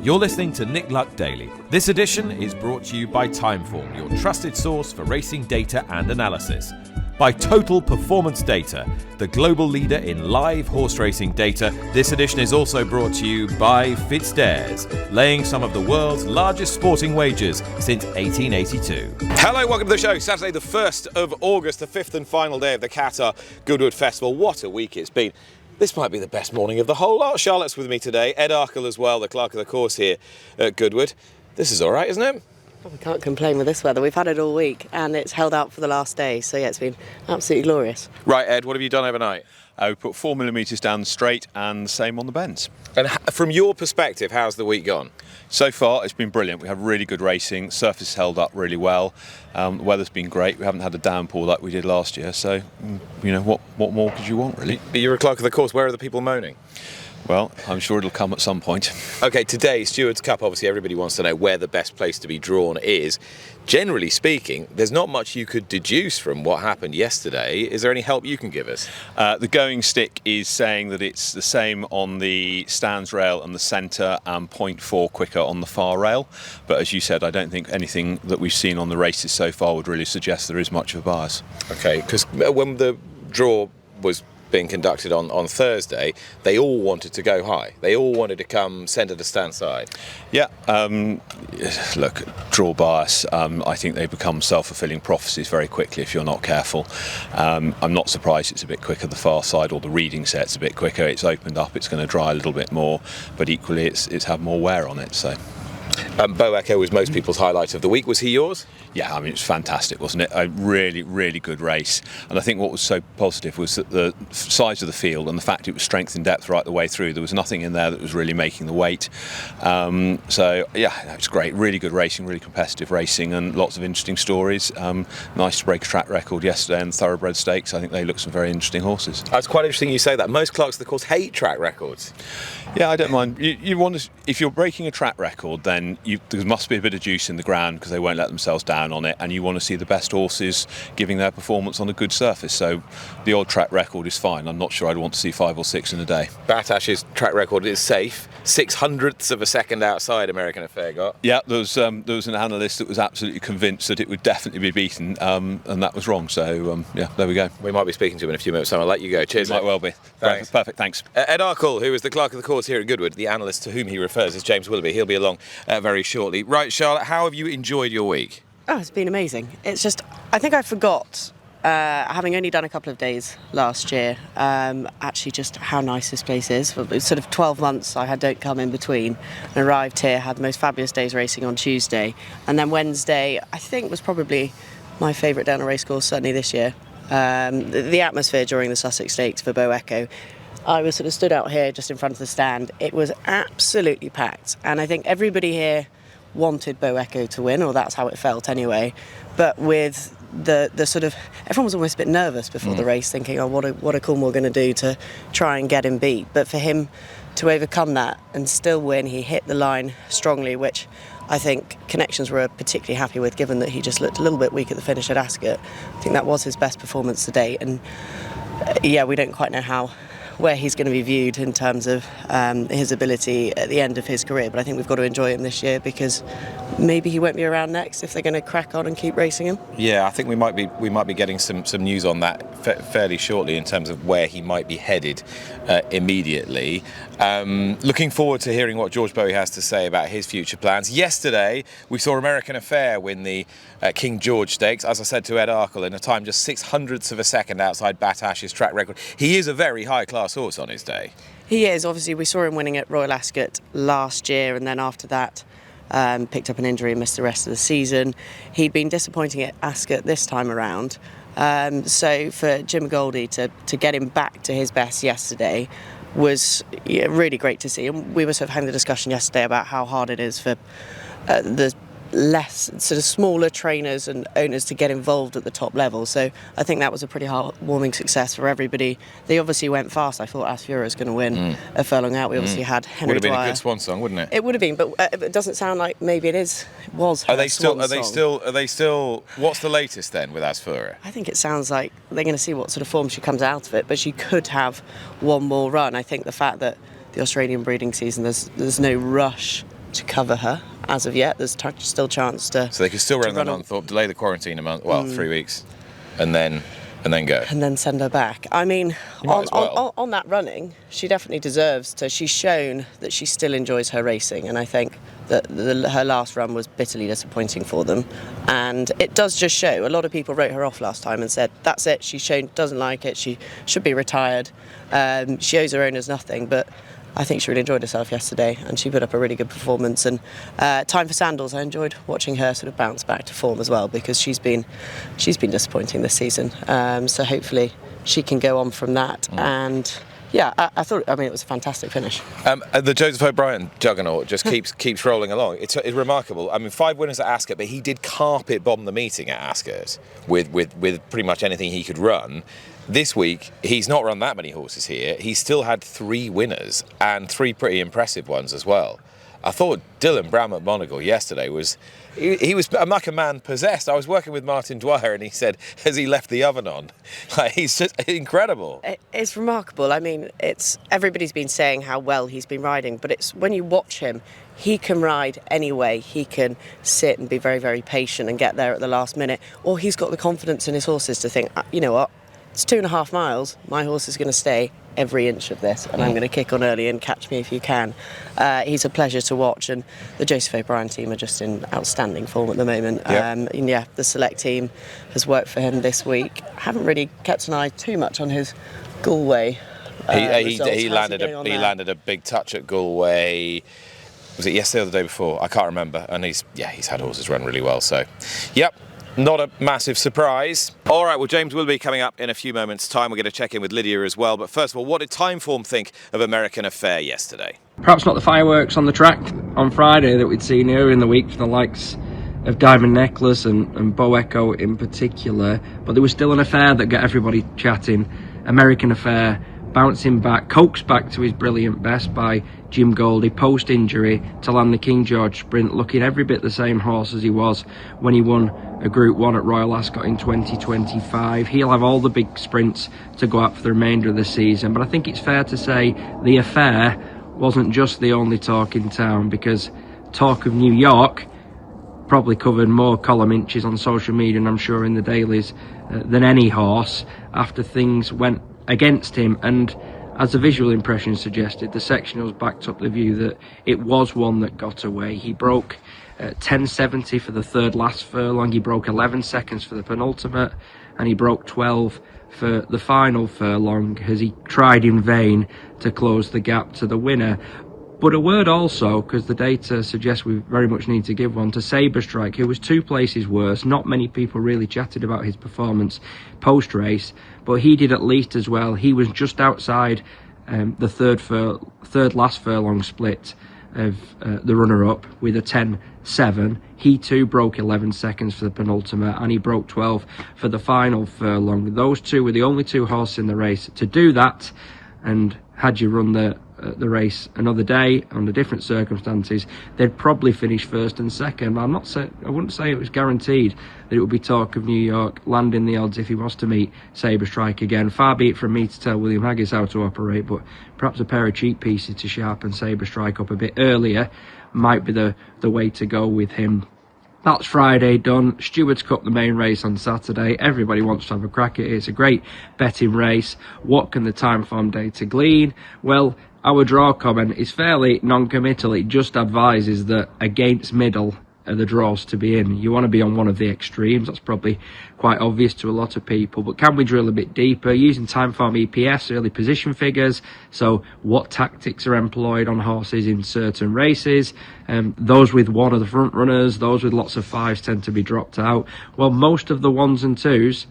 You're listening to Nick Luck Daily. This edition is brought to you by Timeform, your trusted source for racing data and analysis. By Total Performance Data, the global leader in live horse racing data. This edition is also brought to you by FitzDares, laying some of the world's largest sporting wagers since 1882. Hello, welcome to the show. Saturday the 1st of August, the fifth and final day of the Qatar Goodwood Festival. What a week it's been. This might be the best morning of the whole lot. Charlotte's with me today, Ed Arkell as well, the clerk of the course here at Goodwood. This is all right, isn't it? We can't complain with this weather. We've had it all week and it's held out for the last day. So yeah, it's been absolutely glorious. Right, Ed, what have you done overnight? We put 4mm down the straight and the same on the bends. And from your perspective, how's the week gone? So far, it's been brilliant. We have really good racing. Surface held up really well. The weather's been great. We haven't had a downpour like we did last year. So, you know, what more could you want, really? You're a clerk of the course. Where are the people moaning? Well, I'm sure it'll come at some point. OK, today, Stewards Cup, obviously everybody wants to know where the best place to be drawn is. Generally speaking, there's not much you could deduce from what happened yesterday. Is there any help you can give us? The going stick is saying that it's the same on the stands rail and the centre and 0.4 quicker on the far rail. But as you said, I don't think anything that we've seen on the races so far would really suggest there is much of a bias. OK, because when the draw was being conducted on Thursday, they all wanted to go high. They all wanted to come centre to stand side. Yeah, look, draw bias, I think they become self-fulfilling prophecies very quickly if you're not careful. I'm not surprised it's a bit quicker the far side, or the reading set's a bit quicker. It's opened up, it's going to dry a little bit more, but equally it's had more wear on it. So. Beau Echo was most people's highlight of the week. Was he yours? Yeah, I mean, it was fantastic, wasn't it? A really, really good race. And I think what was so positive was that the size of the field and the fact it was strength and depth right the way through. There was nothing in there that was really making the weight. So, yeah, it was great. Really good racing, really competitive racing, and lots of interesting stories. Nice to break a track record yesterday in the Thoroughbred Stakes. I think they look some very interesting horses. It's quite interesting you say that. Most clerks of the course hate track records. Yeah, I don't mind. You want to, if you're breaking a track record, then there must be a bit of juice in the ground because they won't let themselves down on it, and you want to see the best horses giving their performance on a good surface. So the old track record is fine. I'm not sure I'd want to see 5 or 6 in a day. Batash's track record is safe. 600ths of a second outside American Affair got. Yeah, there was an analyst that was absolutely convinced that it would definitely be beaten, and that was wrong. So yeah, there we go. We might be speaking to him in a few minutes, so I'll let you go. Cheers. Might well be. Thanks. Perfect, thanks. Ed Arkell, who is the clerk of the course here at Goodwood, the analyst to whom he refers is James Willoughby. He'll be along very shortly. Right, Charlotte, how have you enjoyed your week? Oh, it's been amazing. It's just, I think I forgot, having only done a couple of days last year, actually just how nice this place is. For sort of 12 months I don't come in between, and arrived here, had the most fabulous days racing on Tuesday, and then Wednesday I think was probably my favourite down a racecourse, certainly this year. The atmosphere during the Sussex Stakes for Beau Echo, I was sort of stood out here just in front of the stand. It was absolutely packed, and I think everybody here wanted Beau Echo to win, or that's how it felt anyway. But with the sort of, everyone was almost a bit nervous before the race, thinking, oh, what are Cornwall going to do to try and get him beat? But for him to overcome that and still win, he hit the line strongly, which I think Connections were particularly happy with, given that he just looked a little bit weak at the finish at Ascot. I think that was his best performance to date, and yeah, we don't quite know where he's going to be viewed in terms of his ability at the end of his career, but I think we've got to enjoy him this year, because maybe he won't be around next if they're going to crack on and keep racing him. Yeah, I think we might be getting some news on that fairly shortly in terms of where he might be headed immediately. Looking forward to hearing what George Bowie has to say about his future plans. Yesterday we saw American Affair win the King George Stakes, as I said to Ed Arkell, in a time just 600ths of a second outside Batash's track record. He is a very high class horse on his day. He is. Obviously we saw him winning at Royal Ascot last year, and then after that picked up an injury and missed the rest of the season. He'd been disappointing at Ascot this time around, so for Jim Goldie to get him back to his best yesterday was really great to see. And we were sort of having the discussion yesterday about how hard it is for the less sort of smaller trainers and owners to get involved at the top level. So I think that was a pretty heartwarming success for everybody. They obviously went fast. I thought Asfura was going to win a furlong out. We obviously had Henry Would have been Dwyer. a good swan song, wouldn't it? It would have been, but it doesn't sound like maybe it is. It was. Are they still? What's the latest then with Asfura? I think it sounds like they're going to see what sort of form she comes out of it, but she could have one more run. I think the fact that the Australian breeding season, there's no rush to cover her as of yet. There's still chance to. So they could still run the month, or delay the quarantine a month. Well, 3 weeks, and then go. And then send her back. I mean, on that running, she definitely deserves to. She's shown that she still enjoys her racing, and I think that her last run was bitterly disappointing for them. And it does just show. A lot of people wrote her off last time and said, that's it, she's shown, doesn't like it, she should be retired. She owes her owners nothing, but I think she really enjoyed herself yesterday, and she put up a really good performance. And Time for Sandals, I enjoyed watching her sort of bounce back to form as well, because she's been disappointing this season. So hopefully she can go on from that. And yeah, I thought. I mean, it was a fantastic finish. The Joseph O'Brien juggernaut just keeps rolling along. It's remarkable. I mean, 5 winners at Ascot, but he did carpet bomb the meeting at Ascot with pretty much anything he could run. This week, he's not run that many horses here. He still had 3 winners and 3 pretty impressive ones as well. I thought Dylan Brown McMonagle yesterday was like a man possessed. I was working with Martin Dwyer and he said, has he left the oven on? Like, he's just incredible. It's remarkable. I mean, everybody's been saying how well he's been riding, but it's when you watch him, he can ride anyway. He can sit and be very, very patient and get there at the last minute. Or he's got the confidence in his horses to think, you know what, it's 2.5 miles. My horse is going to stay every inch of this, and I'm going to kick on early and catch me if you can. He's a pleasure to watch, and the Joseph O'Brien team are just in outstanding form at the moment. Yep. The select team has worked for him this week. Haven't really kept an eye too much on his Galway. He landed a big touch at Galway. Was it yesterday or the day before? I can't remember. And he's had horses run really well. So, yep. Not a massive surprise. All right, well, James Willoughby coming up in a few moments' time. We're going to check in with Lydia as well. But first of all, what did Timeform think of American Affair yesterday? Perhaps not the fireworks on the track on Friday that we'd seen earlier in the week from the likes of Diamond Necklace and Bo Echo in particular. But there was still an affair that got everybody chatting. American Affair bouncing back, coaxed back to his brilliant best by Jim Goldie post-injury to land the King George Sprint, looking every bit the same horse as he was when he won a Group 1 at Royal Ascot in 2025. He'll have all the big sprints to go out for the remainder of the season, but I think it's fair to say the affair wasn't just the only talk in town, because Talk of New York probably covered more column inches on social media, and I'm sure in the dailies, than any horse after things went against him. And as the visual impression suggested, the sectionals backed up the view that it was one that got away. He broke 10.70 for the third last furlong, he broke 11 seconds for the penultimate, and he broke 12 for the final furlong as he tried in vain to close the gap to the winner. But a word also, because the data suggests we very much need to give one, to Sabre Strike, who was 2 places worse. Not many people really chatted about his performance post-race, but he did at least as well. He was just outside the third last furlong split of the runner-up with a 10.7. He too broke 11 seconds for the penultimate, and he broke 12 for the final furlong. Those two were the only 2 horses in the race to do that, and had you run the race another day under different circumstances, they'd probably finish first and second. I wouldn't say it was guaranteed that it would be Talk of New York landing the odds if he was to meet Sabre Strike again. Far be it from me to tell William Haggis how to operate, but perhaps a pair of cheap pieces to sharpen Sabre Strike up a bit earlier might be the way to go with him. That's Friday done. Stewards Cup, the main race on Saturday. Everybody wants to have a crack at it. It's a great betting race. What can the Timeform data glean? Well, our draw comment is fairly non-committal. It just advises that against middle are the draws to be in. You want to be on one of the extremes. That's probably quite obvious to a lot of people. But can we drill a bit deeper? Using Timeform EPS, early position figures. So what tactics are employed on horses in certain races? Those with one of the front runners, those with lots of 5s tend to be dropped out. Well, most of the 1s and 2s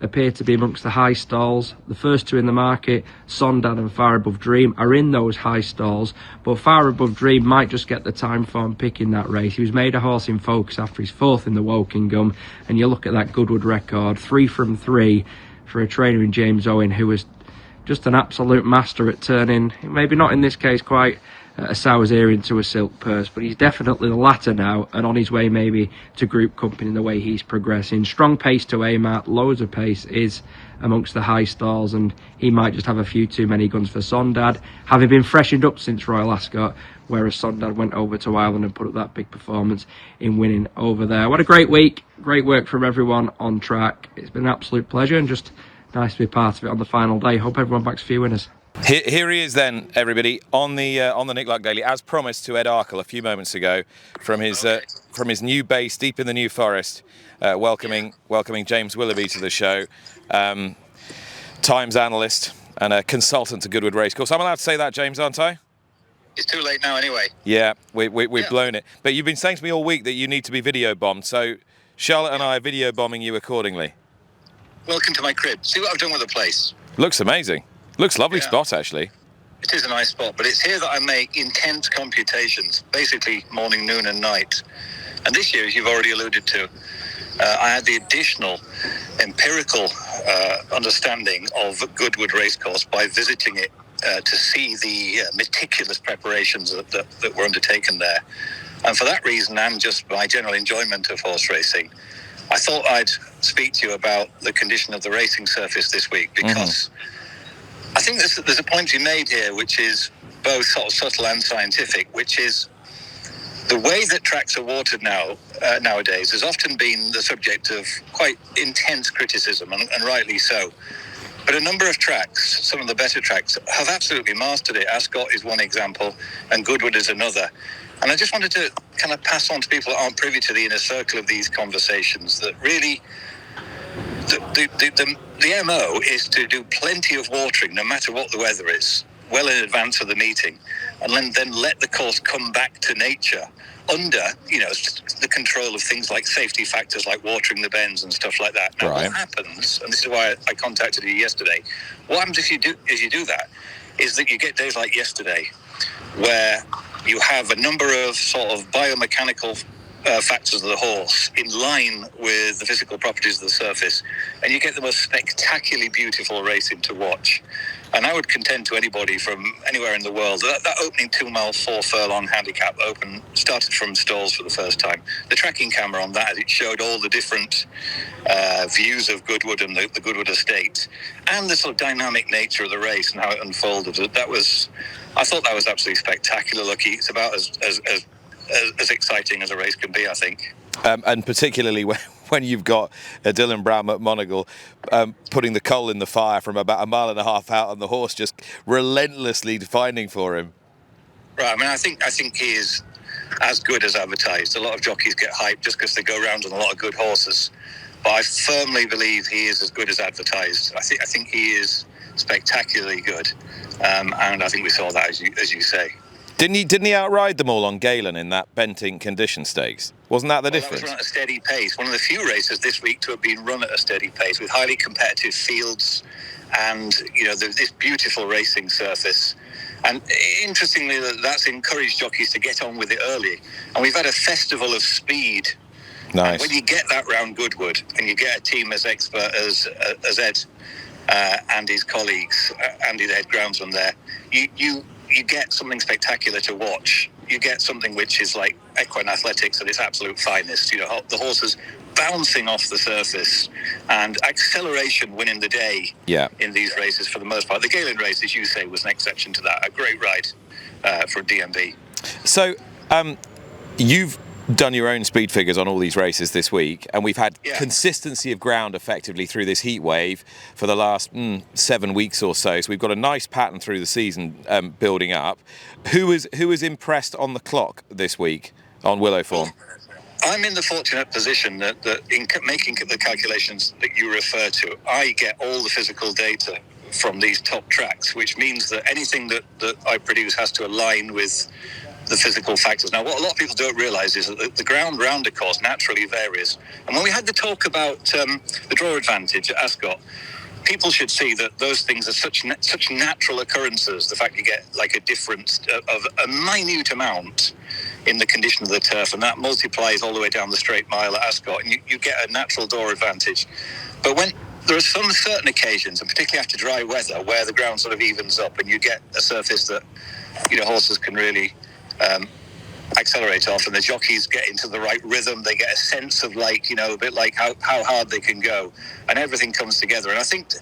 appear to be amongst the high stalls. The first 2 in the market, Sondad and Far Above Dream, are in those high stalls, but Far Above Dream might just get the Timeform pick in that race. He was made a horse in focus after his 4th in the Wokingham, and you look at that Goodwood record, 3 from 3 for a trainer in James Owen who was just an absolute master at turning, maybe not in this case quite a sow's ear into a silk purse, but he's definitely the latter now, and on his way maybe to group company in the way he's progressing. Strong pace to aim at, loads of pace is amongst the high stalls, and he might just have a few too many guns for Sondad, having been freshened up since Royal Ascot, whereas Sondad went over to Ireland and put up that big performance in winning over there. What a great week, great work from everyone on track. It's been an absolute pleasure and just nice to be part of it on the final day. Hope everyone backs a few winners. Here he is then, everybody, on the Nick Luck Daily, as promised to Ed Arkell a few moments ago, from his new base deep in the New Forest, welcoming James Willoughby to the show, Times analyst and a consultant to Goodwood Racecourse. I'm allowed to say that, James, aren't I? It's too late now anyway. Yeah, we've blown it. But you've been saying to me all week that you need to be video bombed, so Charlotte and I are video bombing you accordingly. Welcome to my crib. See what I've done with the place. Looks amazing. Looks lovely spot, actually. It is a nice spot, but it's here that I make intense computations, basically morning, noon and night. And this year, as you've already alluded to, I had the additional empirical understanding of Goodwood Racecourse by visiting it to see the meticulous preparations that were undertaken there. And for that reason, and just my general enjoyment of horse racing, I thought I'd speak to you about the condition of the racing surface this week, because I think there's a point to be made here, which is both sort of subtle and scientific, which is the way that tracks are watered nowadays has often been the subject of quite intense criticism, and rightly so. But a number of tracks, some of the better tracks, have absolutely mastered it. Ascot is one example, and Goodwood is another. And I just wanted to kind of pass on to people that aren't privy to the inner circle of these conversations that really the MO is to do plenty of watering, no matter what the weather is, well in advance of the meeting, and then let the course come back to nature under, the control of things like safety factors like watering the bends and stuff like that. Now, What happens, and this is why I contacted you yesterday, what happens if you do that, is that you get days like yesterday where you have a number of sort of biomechanical factors of the horse in line with the physical properties of the surface, and you get the most spectacularly beautiful racing to watch. And I would contend to anybody from anywhere in the world that opening 2 mile 4 furlong handicap open started from stalls for the first time. The tracking camera on that, it showed all the different views of Goodwood and the Goodwood estate, and the sort of dynamic nature of the race and how it unfolded. I thought that was absolutely spectacular. Lucky, it's about as exciting as a race can be, I think. And particularly when you've got Dylan Brown McMonagle putting the coal in the fire from about 1.5 miles out, and the horse just relentlessly finding for him. Right. I mean, I think he is as good as advertised. A lot of jockeys get hyped just because they go around on a lot of good horses, but I firmly believe he is as good as advertised. I think he is spectacularly good, and I think we saw that as you say. Didn't he outride them all on Galen in that Benting Condition Stakes? Wasn't that the difference? That was run at a steady pace. One of the few races this week to have been run at a steady pace with highly competitive fields and, this beautiful racing surface. And interestingly, that's encouraged jockeys to get on with it early. And we've had a festival of speed. Nice. And when you get that round Goodwood and you get a team as expert as Ed and his colleagues, Andy the head groundsman there, you get something spectacular to watch. You get something which is like equine athletics at its absolute finest. The horses bouncing off the surface and acceleration winning the day in these races for the most part. The Galen race, as you say, was an exception to that. A great ride for DMB. So you've done your own speed figures on all these races this week, and we've had consistency of ground effectively through this heat wave for the last 7 weeks or so. So we've got a nice pattern through the season building up. Who is impressed on the clock this week on Willow form? I'm in the fortunate position that in making the calculations that you refer to, I get all the physical data from these top tracks, which means that anything that I produce has to align with the physical factors. Now, what a lot of people don't realise is that the ground round a course naturally varies. And when we had the talk about the draw advantage at Ascot, people should see that those things are such natural occurrences. The fact you get like a difference of a minute amount in the condition of the turf, and that multiplies all the way down the straight mile at Ascot, and you get a natural door advantage. But when there are some certain occasions, and particularly after dry weather, where the ground sort of evens up and you get a surface that, horses can really accelerate off, and the jockeys get into the right rhythm. They get a sense of a bit like how hard they can go, and everything comes together. And I think,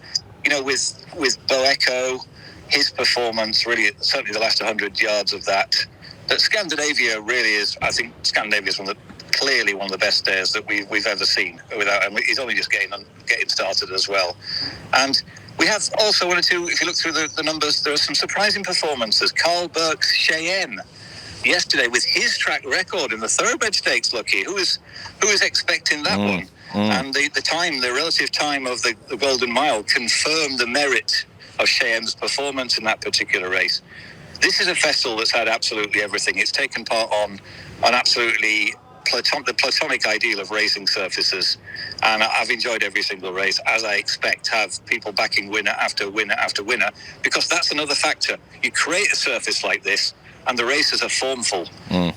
with Bo Echo, his performance, really, certainly the last 100 yards of that Scandinavia really is, I think Scandinavia is clearly one of the best stairs that we've ever seen. And he's only just getting started as well. And we have also one or two, if you look through the numbers, there are some surprising performances. Carl Burke's Cheyenne yesterday with his track record in the Thoroughbred Stakes, Lucky. Who was expecting that one? And the relative time of the Golden Mile confirmed the merit of Cheyenne's performance in that particular race. This is a festival that's had absolutely everything. It's taken part on absolutely the platonic ideal of racing surfaces, and I've enjoyed every single race, as I expect to have people backing winner after winner after winner, because that's another factor. You create a surface like this, and the races are formful.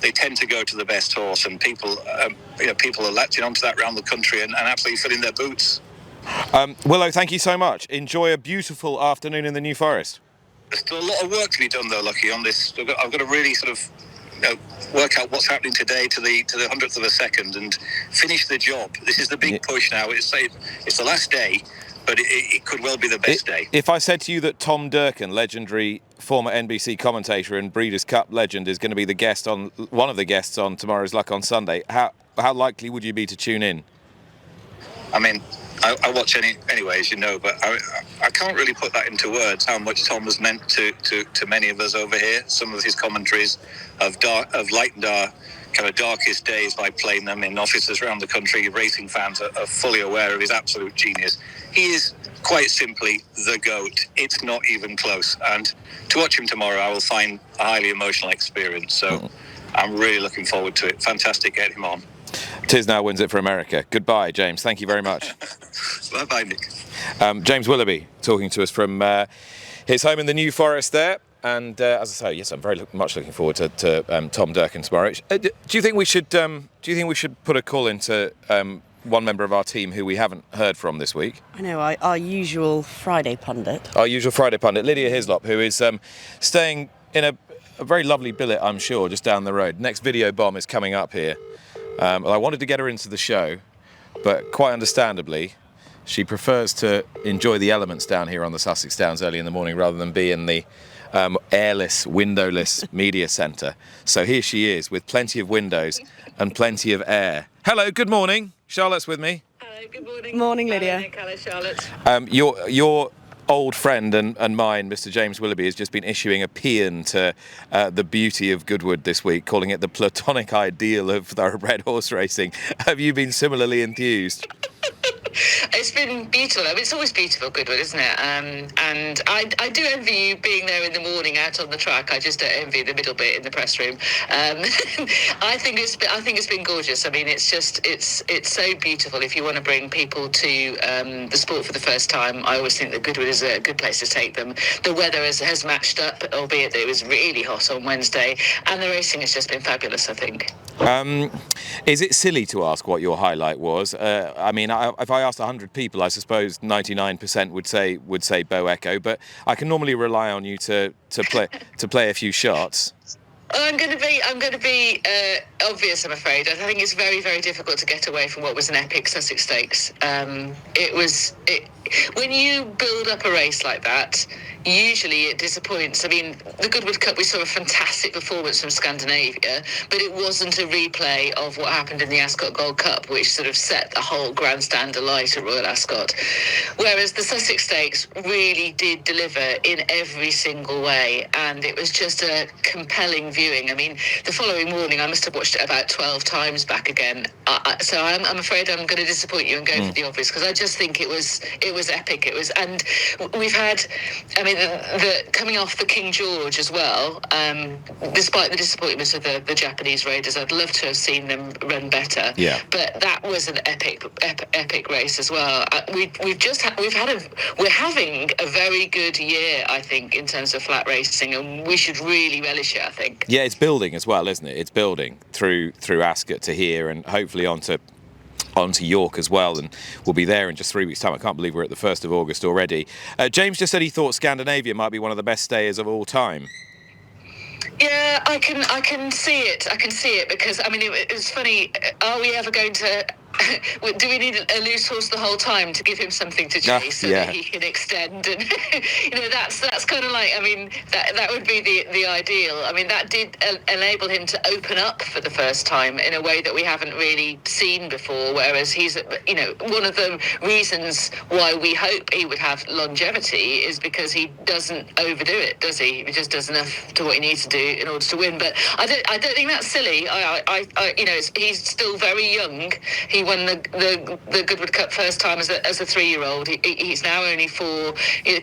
They tend to go to the best horse, and people are latching onto that around the country and absolutely filling their boots. Willow, thank you so much. Enjoy a beautiful afternoon in the New Forest. There's still a lot of work to be done, though, Lucky, on this. I've got to really sort of work out what's happening today to the 100th of a second and finish the job. This is the big push now. It's the last day, but it could well be the best day. If I said to you that Tom Durkin, legendary former NBC commentator and Breeders' Cup legend, is going to be one of the guests on Tomorrow's Luck on Sunday, how likely would you be to tune in? I mean, I watch anyway, as you know, but I can't really put that into words, how much Tom has meant to many of us over here. Some of his commentaries have lightened our kind of darkest days by playing them in offices around the country. Racing fans are fully aware of his absolute genius. He is quite simply the GOAT. It's not even close. And to watch him tomorrow, I will find a highly emotional experience. So I'm really looking forward to it. Fantastic getting him on. Tisnow wins it for America. Goodbye, James. Thank you very much. Bye-bye, Nick. James Willoughby talking to us from his home in the New Forest there. And as I say, yes, I'm very much looking forward to Tom Durkin tomorrow. Do you think we should put a call into one member of our team who we haven't heard from this week? I know, our usual Friday pundit. Our usual Friday pundit, Lydia Hislop, who is staying in a very lovely billet, I'm sure, just down the road. Next video bomb is coming up here. I wanted to get her into the show, but quite understandably, she prefers to enjoy the elements down here on the Sussex Downs early in the morning rather than be in the airless, windowless media centre. So here she is with plenty of windows and plenty of air. Hello, good morning. Charlotte's with me. Hello, good morning. Morning, Lydia. Hello, Charlotte. Your old friend and mine, Mr. James Willoughby, has just been issuing a paean to the beauty of Goodwood this week, calling it the platonic ideal of thoroughbred horse racing. Have you been similarly enthused? It's been beautiful. I mean, it's always beautiful, Goodwood, isn't it? And I do envy you being there in the morning out on the track. I just don't envy the middle bit in the press room. I think it's been gorgeous. I mean, it's so beautiful. If you want to bring people to the sport for the first time, I always think that Goodwood is a good place to take them. The weather has matched up, albeit that it was really hot on Wednesday, and the racing has just been fabulous, I think. Is it silly to ask what your highlight was? I mean, if I asked 100 people, I suppose 99% would say Bo Echo, but I can normally rely on you to play a few shots. I'm going to be obvious, I'm afraid. I think it's very, very difficult to get away from what was an epic Sussex Stakes. When you build up a race like that, usually it disappoints. I mean, the Goodwood Cup, we saw a fantastic performance from Scandinavia, but it wasn't a replay of what happened in the Ascot Gold Cup, which sort of set the whole grandstand alight at Royal Ascot. Whereas the Sussex Stakes really did deliver in every single way, and it was just a compelling viewing. I mean, the following morning, I must have watched it about 12 times back again. So I'm afraid I'm going to disappoint you and go for the obvious, because I just think it was epic. It was, and we've had, I mean, the coming off the King George as well. Despite the disappointment of the Japanese raiders, I'd love to have seen them run better. Yeah. But that was an epic race as well. We're having a very good year, I think, in terms of flat racing, and we should really relish it, I think. Yeah, it's building as well, isn't it? It's building through Ascot to here, and hopefully onto on to York as well, and we'll be there in just 3 weeks' time. I can't believe we're at the 1st of August already. James just said he thought Scandinavia might be one of the best stayers of all time. Yeah, I can see it. I can see it because, I mean, it was funny. Are we ever going to... do we need a loose horse the whole time to give him something to chase so that he can extend? And that's kind of like, I mean, that would be the ideal. I mean, that did enable him to open up for the first time in a way that we haven't really seen before. Whereas he's, one of the reasons why we hope he would have longevity is because he doesn't overdo it, does he? He just does enough to what he needs to do in order to win. But I don't think that's silly. He's still very young. He won the Goodwood Cup first time as a 3-year-old. He's now only 4.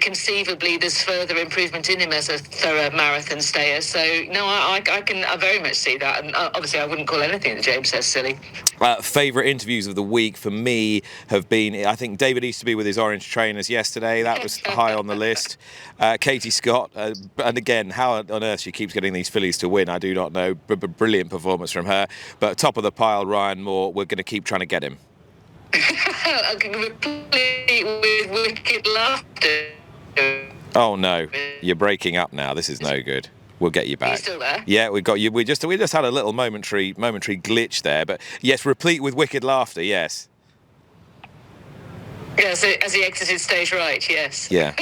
Conceivably, there's further improvement in him as a thorough marathon stayer. So, no, I very much see that. And obviously, I wouldn't call anything that James says silly. Favourite interviews of the week for me have been, I think, David Easterby with his orange trainers yesterday. That was high on the list. Katie Scott, and again, how on earth she keeps getting these fillies to win, I do not know. Brilliant performance from her. But top of the pile, Ryan Moore, we're going to keep trying to get him. Complete with wicked laughter. Oh no, you're breaking up now. This is no good. We'll get you back. Are you still there? Yeah, we've got you. We just had a little momentary glitch there, but yes, replete with wicked laughter. Yes. Yes, as he exited stage right, yes. Yeah.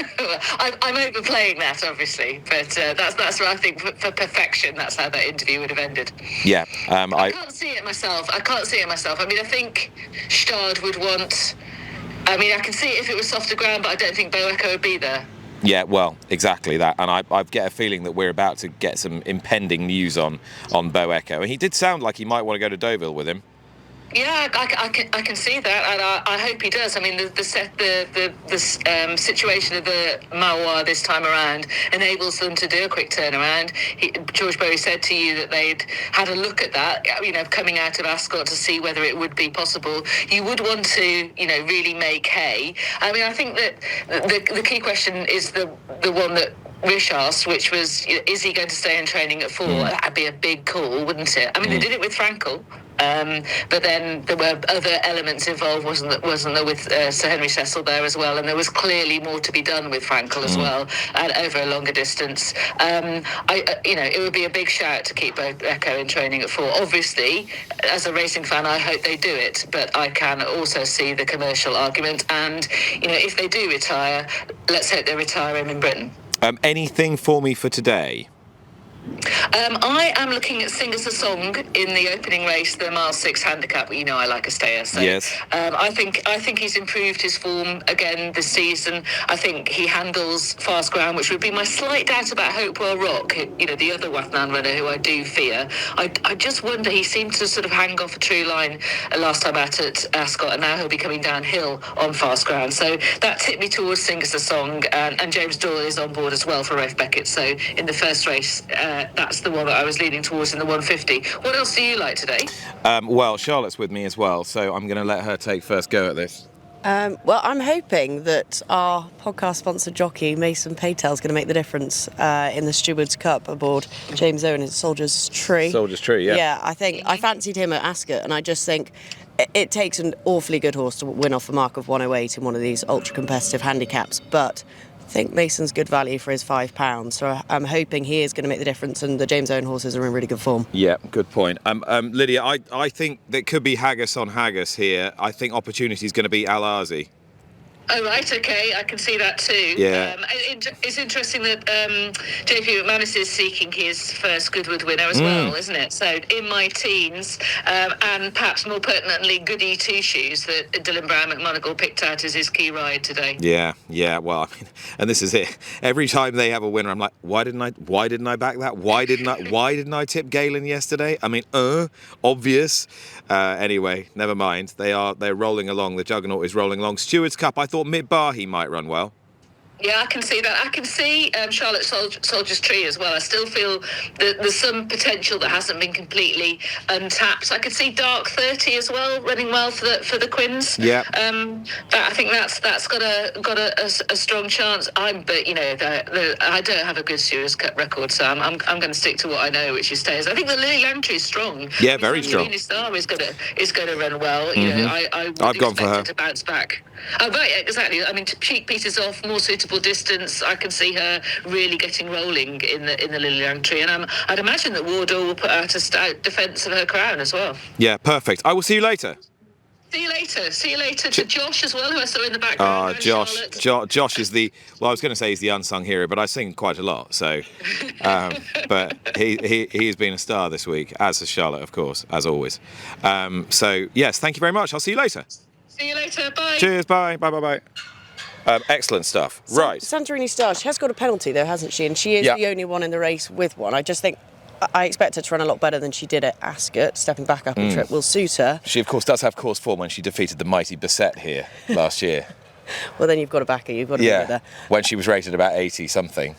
I'm overplaying that, obviously, but that's what I think for perfection. That's how that interview would have ended. Yeah. I can't see it myself. I mean, I think Steward would want. I mean, I can see it if it was softer ground, but I don't think Bo Echo would be there. Yeah, well, exactly that. And I get a feeling that we're about to get some impending news on Bo Echo. And he did sound like he might want to go to Deauville with him. Yeah, I can see that, and I hope he does. I mean, the situation of the Marois this time around enables them to do a quick turnaround. George Bowie said to you that they'd had a look at that, coming out of Ascot to see whether it would be possible. You would want to, really make hay. I mean, I think that the key question is the one that Rish asked, which was, is he going to stay in training at 4? That'd be a big call, wouldn't it? I mean, they did it with Frankel. But then there were other elements involved, wasn't there, with Sir Henry Cecil there as well, and there was clearly more to be done with Frankel as well, and over a longer distance. It would be a big shout to keep Bo Echo in training at 4. Obviously, as a racing fan, I hope they do it, but I can also see the commercial argument, and if they do retire, let's hope they retire him in Britain. Anything for me for today? I am looking at Sing Us a Song in the opening race, the mile 6 handicap. I like a stayer. So, yes. I think he's improved his form again this season. I think he handles fast ground, which would be my slight doubt about Hopewell Rock, the other Wathnan runner who I do fear. I just wonder, he seemed to sort of hang off a true line last time out at Ascot, and now he'll be coming downhill on fast ground. So that tipped me towards Sing Us a Song, and James Doyle is on board as well for Rafe Beckett. So in the first race, that's the one that I was leaning towards in the 150. What else do you like today? Well, Charlotte's with me as well, so I'm going to let her take first go at this. Well, I'm hoping that our podcast sponsored jockey, Mason Paytell, is going to make the difference in the Stewards Cup aboard James Owen at Soldier's Tree. Soldier's Tree, yeah. Yeah, I think I fancied him at Ascot, and I just think it takes an awfully good horse to win off a mark of 108 in one of these ultra-competitive handicaps, but I think Mason's good value for his £5, so I'm hoping he is going to make the difference, and the James Owen horses are in really good form. Yeah, good point. Lydia, I think there could be haggis on haggis here. I think Opportunity is going to beat Al Azi. Oh, right, OK, I can see that too. Yeah. It's interesting that JP McManus is seeking his first Goodwood winner as well, isn't it? So in my teens, and perhaps more pertinently, Goody Two Shoes that Dylan Brown McMonagle picked out as his key ride today. Yeah, well, I mean, and this is it. Every time they have a winner, I'm like, why didn't I back that? Why didn't I tip Galen yesterday? I mean, obvious. Anyway, never mind. They're rolling along. The juggernaut is rolling along. Stewards Cup, I thought Mitbahi might run well. Yeah, I can see that. I can see Charlotte Soldier's Tree as well. I still feel that there's some potential that hasn't been completely untapped. I could see Dark 30 as well, running well for the Quins. Yeah. But I think that's got a strong chance. But you know, I don't have a good Stewards Cup record, so I'm going to stick to what I know, which is Stayers. I think the Lily Langtry is strong. Yeah, very strong. Santorini Star is going to run well. You know, I would I've gone expect for her her to bounce back. Oh, right, exactly. I mean, to cheek pieces off, more suitable distance. I can see her really getting rolling in the Lily Langtry, and I'd imagine that Wardour will put out a stout defence of her crown as well. Yeah, perfect. I will see you later. See you later to Josh as well, who I saw in the background. Josh is I was going to say he's the unsung hero, but I sing quite a lot, so but he's been a star this week, as has Charlotte, of course, as always. So yes, thank you very much. I'll see you later. See you later. Bye. Cheers. Bye. Excellent stuff. Right. Santorini Star, she has got a penalty though, hasn't she? And she is the only one in the race with one. I just think I expect her to run a lot better than she did at Ascot. Stepping back up a trip will suit her. She, of course, does have course form when she defeated the mighty Bissett here last year. Well, then you've got to back her. You've got to be with her. When she was rated about 80 something.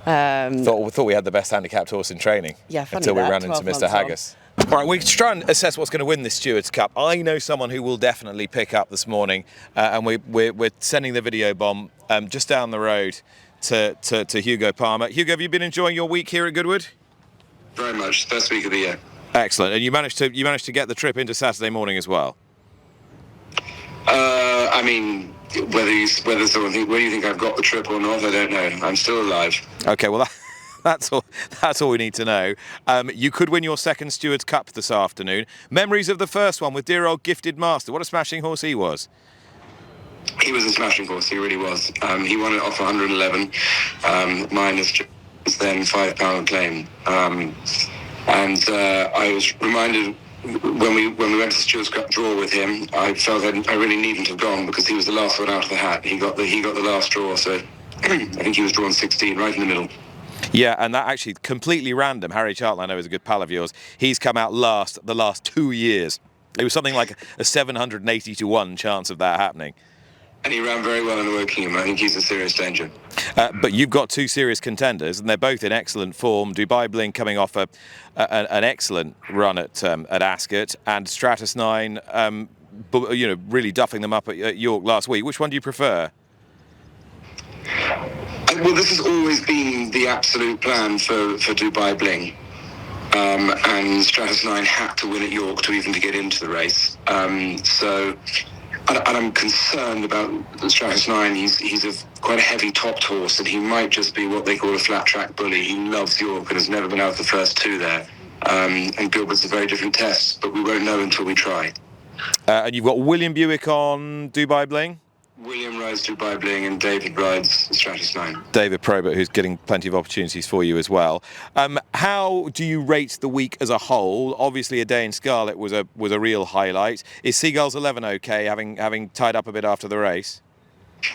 Thought we had the best handicapped horse in training. Yeah, funny until we that, ran into 12 Mr. months Haggis. All right, we try and assess what's going to win this Stewards Cup. I know someone who will definitely pick up this morning, and we're sending the video bomb just down the road to Hugo Palmer. Hugo, have you been enjoying your week here at Goodwood? Very much. First week of the year. Excellent, and you managed to get the trip into Saturday morning as well. I mean, whether you think I've got the trip or not, I don't know. I'm still alive. Okay, well that's all we need to know. You could win your second Stewards Cup this afternoon. Memories of the first one with dear old Gifted Master. What a smashing horse he was. He was a smashing horse. He really was. He won it off 111 minus then £5 claim. And I was reminded when we went to the Stewards Cup draw with him, I felt I really needn't have gone because he was the last one out of the hat. He got the last draw, so I think he was drawn 16, right in the middle. Yeah, and that actually completely random. Harry Charlton, I know, is a good pal of yours. He's come out last the last 2 years. It was something like a 780 to 1 chance of that happening. And he ran very well in the Wokingham. I think he's a serious danger. But you've got two serious contenders, and they're both in excellent form. Dubai Bling coming off an excellent run at Ascot, and Stratus 9, really duffing them up at York last week. Which one do you prefer? Well, this has always been the absolute plan for Dubai Bling. And Stratus 9 had to win at York to get into the race. And I'm concerned about Stratus 9. He's quite a heavy topped horse, and he might just be what they call a flat track bully. He loves York and has never been out of the first two there. And Gilbert's a very different test, but we won't know until we try. And you've got William Buick on Dubai Bling? William rides Dubai Bling and David rides Stratus 9. David Probert, who's getting plenty of opportunities for you as well. How do you rate the week as a whole? Obviously, A Day in Scarlet was a real highlight. Is Seagull's 11 okay, having tied up a bit after the race?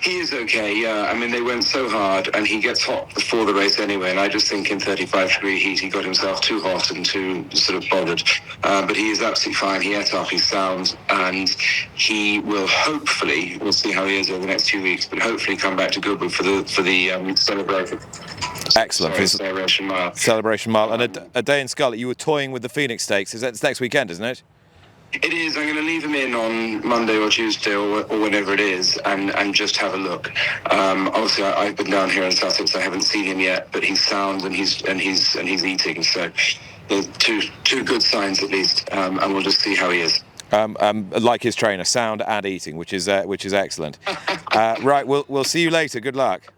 He is okay, yeah. I mean, they went so hard, and he gets hot before the race anyway, and I just think in 35-degree heat he got himself too hot and too sort of bothered. But he is absolutely fine. He ate up, he's sound, and he will hopefully, we'll see how he is over the next 2 weeks, but hopefully come back to Goodwood for the celebration. Excellent. Celebration Mile. Celebration Mile. And a Day in Scarlet, you were toying with the Phoenix Stakes. It's next weekend, isn't it? It is. I'm going to leave him in on Monday or Tuesday or whenever it is, and just have a look. Obviously, I've been down here in Sussex. I haven't seen him yet, but he's sound and he's eating. So there's two good signs at least, and we'll just see how he is. Like his trainer, sound and eating, which is excellent. Right, we'll see you later. Good luck.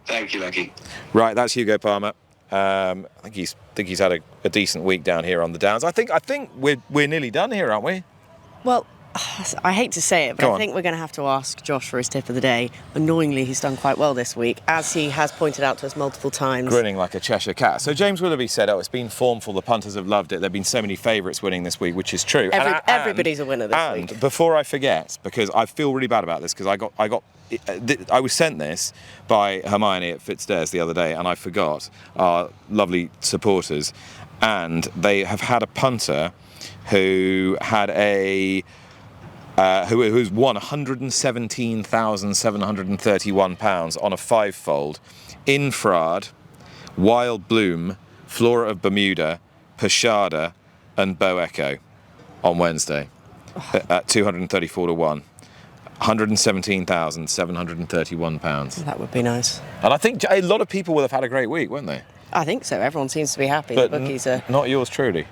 Thank you, Lucky. Right, that's Hugo Palmer. I think he's had a decent week down here on the Downs. I think we're nearly done here, aren't we? Well, I hate to say it, but I think we're going to have to ask Josh for his tip of the day. Annoyingly, he's done quite well this week, as he has pointed out to us multiple times. Grinning like a Cheshire cat. So James Willoughby said, it's been formful, the punters have loved it. There have been so many favourites winning this week, which is true. Everybody's a winner this week. And before I forget, because I feel really bad about this, because I was sent this by Hermione at Fitzdares the other day, and I forgot, our lovely supporters, and they have had a punter who had a who's won £117,731 on a fivefold in Frard, Wild Bloom, Flora of Bermuda, Pashada and Bow Echo on Wednesday at 234 to 1. £117,731. That would be nice. And I think a lot of people will have had a great week, won't they? I think so. Everyone seems to be happy. But the bookies are. Not yours truly.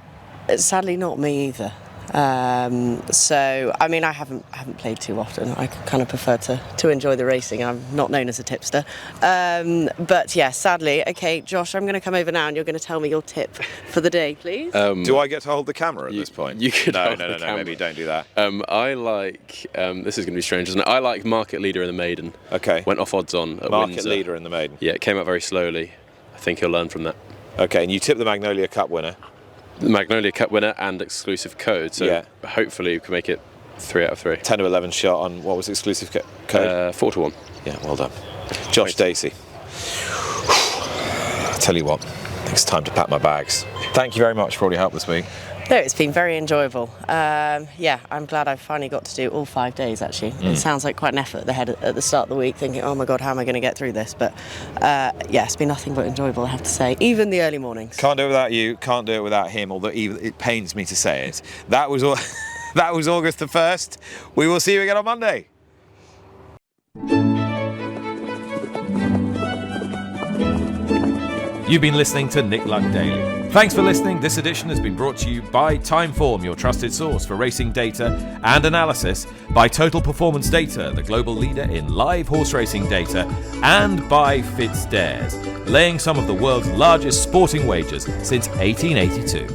Sadly, not me either. So, I mean, I haven't played too often. I kind of prefer to enjoy the racing. I'm not known as a tipster. But yeah, sadly. Okay, Josh, I'm going to come over now and you're going to tell me your tip for the day, please. Do I get to hold the camera at this point? You could No, hold the camera. maybe don't do that. I like, this is going to be strange, isn't it? I like Market Leader in the Maiden. Okay. Went off odds on at Market Windsor. Leader in the Maiden. Yeah, it came out very slowly. I think he'll learn from that. Okay, and you tip the Magnolia Cup winner. The Magnolia Cup winner and exclusive code, so hopefully we can make it 3 out of 3. 10 to 11 shot on what was exclusive code? 4 to 1. Yeah, well done. Josh Dacey. I tell you what, I think it's time to pack my bags. Thank you very much for all your help this week. No, it's been very enjoyable. Yeah, I'm glad I finally got to do all 5 days, actually. It sounds like quite an effort at the start of the week, thinking, oh my God, how am I going to get through this? But yeah, it's been nothing but enjoyable, I have to say, even the early mornings. Can't do it without you, can't do it without him, although it pains me to say it. That was August the 1st. We will see you again on Monday. You've been listening to Nick Luck Daily. Thanks for listening. This edition has been brought to you by Timeform, your trusted source for racing data and analysis, by Total Performance Data, the global leader in live horse racing data, and by FitzDares, laying some of the world's largest sporting wagers since 1882.